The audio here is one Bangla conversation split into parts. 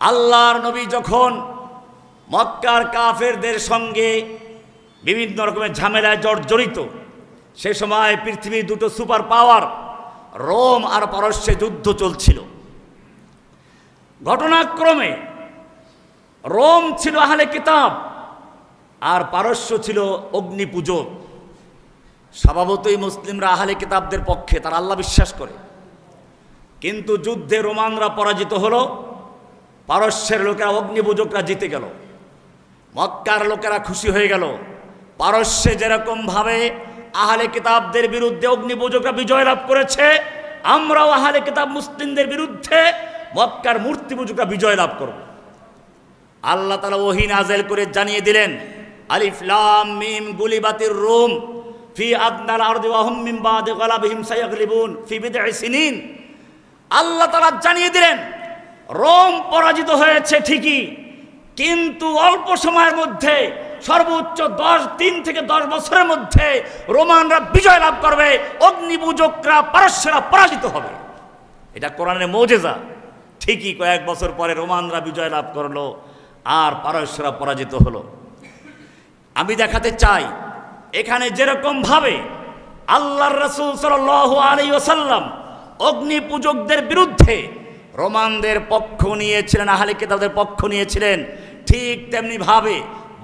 আল্লাহর নবী যখন মক্কার কাফেরদের সঙ্গে বিভিন্ন রকমের ঝামেলায় জর্জরিত, সে সময় পৃথিবীর দুটো সুপার পাওয়ার রোম আর পারস্যে যুদ্ধ চলছিল। ঘটনাক্রমে রোম ছিল আহলে কিতাব আর পারস্য ছিল অগ্নিপূজক। স্বভাবতই মুসলিমরা আহলে কিতাবদের পক্ষে, তারা আল্লাহ বিশ্বাস করে। কিন্তু যুদ্ধে রোমানরা পরাজিত হলো, পারস্যের লোকেরা অগ্নিপূজকরা জিতে গেল। মক্কার লোকেরা খুশি হয়ে গেল। পারস্যে যেরকমভাবে আহলে কিতাবদের বিরুদ্ধে অগ্নিপূজকরা বিজয় লাভ করেছে, আমরাও আহলে কিতাব মুসলিমদের বিরুদ্ধে মক্কার মূর্তি পূজকরা বিজয় লাভ করব। আল্লাহ তাআলা ওহী নাযিল করে জানিয়ে দিলেন, আলিফ লাম মিম গুলিবাতির রুম ফি আদনাল আরদি ওয়া হুম মিন বাদি গালাবিহিম সায়াগলিবুন ফি বিদ'i সিনিন। আল্লাহ তাআলা জানিয়ে দিলেন রোম পরাজিত হয়েছে ঠিকই, কিন্তু অল্প সময়ের মধ্যে, সর্বোচ্চ 3 থেকে 10 বছরের মধ্যে রোমানরা বিজয় লাভ করবে, অগ্নিপূজকরা পারস্যরা পরাজিত হবে। এটা কোরআনের মুজিজা। ঠিকই কয়েক বছর পরে রোমানরা বিজয় লাভ করলো আর পারস্যরা পরাজিত হলো। আমি দেখাতে চাই, এখানে যেরকম ভাবে আল্লাহর রাসূল সাল্লাল্লাহু আলাইহি ওয়াসাল্লাম অগ্নিপূজকদের বিরুদ্ধে রোমানদের পক্ষ নিয়েছিলেন, আহলে কিতাবদের পক্ষ নিয়েছিলেন, ঠিক তেমনি ভাবে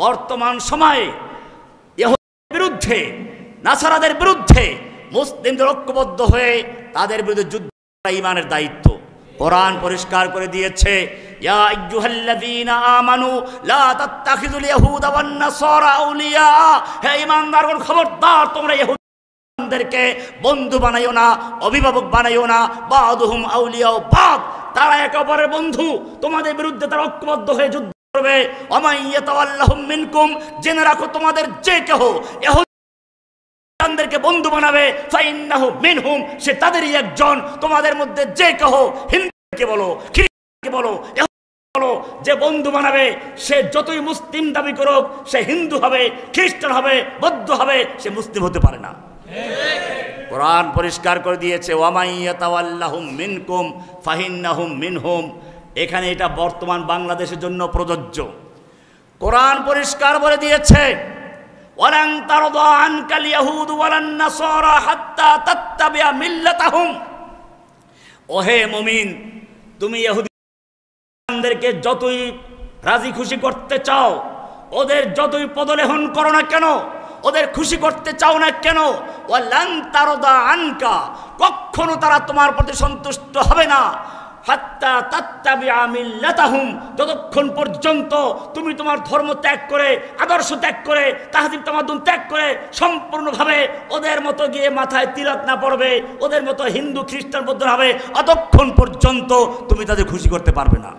বর্তমান সময়ে ইহুদিদের বিরুদ্ধে, নাসারাদের বিরুদ্ধে মুসলিমদের ঐক্যবদ্ধ হয়ে তাদের বিরুদ্ধে যুদ্ধ করা ঈমানের দায়িত্ব। কোরআন পরিষ্কার করে দিয়েছে, ইয়া আইয়ুহাল্লাযীনা আমানু লা তাত্তাখিযুল ইয়াহুদা ওয়ান নাসারা আউলিয়া। হে ঈমানদারগণ, খবরদার তোমরা ইহুদিদেরকে বন্ধু বানাইও না, অভিভাবক বানাইও না। বাদুহুম আউলিয়া বাদ, তারা একে অপরের বন্ধু, তোমাদের বিরুদ্ধে তারা ঐক্যবদ্ধ হয়ে যুদ্ধ করবে। ওয়ামান ইয়াতাওয়াল্লাহুম মিনকুম, জেনে রাখো তোমাদের যে কেহ ইহুদিদেরকে বন্ধু বানাবে, ফাইন্নাহু মিনহুম, সে তাদেরই একজন। তোমাদের মধ্যে যে কেহ হিন্দুকে বলো, খ্রিস্টানকে বলো, বলো, যে বন্ধু বানাবে, সে যতই মুসলিম দাবি করুক, সে হিন্দু হবে, খ্রিস্টান হবে, বৌদ্ধ হবে, সে মুসলিম হতে পারে না। কোরআন পরিষ্কার করে দিয়েছে, ওয়ামান ইয়াতাওয়াল্লাহুম মিনকুম ফাইন্নাহুম মিনহুম। এখানে এটা বর্তমান বাংলাদেশের জন্য প্রযোজ্য। কোরআন পরিষ্কার বলে দিয়েছে, ওয়ালান তারদা আনকাল ইয়াহুদ ওয়ালান নাসারা হাত্তা তাত্তাবিআ মিল্লাতাহুম। ওহে মুমিন, তুমি ইহুদিদেরকে যতই রাজি খুশি করতে চাও, ওদের যতই পদলেহন করো না কেন, ওদের খুশি করতে চাও না কেন, ওয়ালান তারদা আনকা, কখনো তারা তোমার প্রতি সন্তুষ্ট হবে না, হাত্তা তাত্তাবিআ মিল্লাতাহুম, যতক্ষণ পর্যন্ত তুমি তোমার ধর্ম ত্যাগ করে, আদর্শ ত্যাগ করে, তাহজিব তামাদ্দুন ত্যাগ করে সম্পূর্ণভাবে ওদের মতো গিয়ে মাথায় তিলক না পড়বে, ওদের মতো হিন্দু খ্রিস্টান বৌদ্ধ হবে, অতক্ষণ পর্যন্ত তুমি তাদের খুশি করতে পারবে না।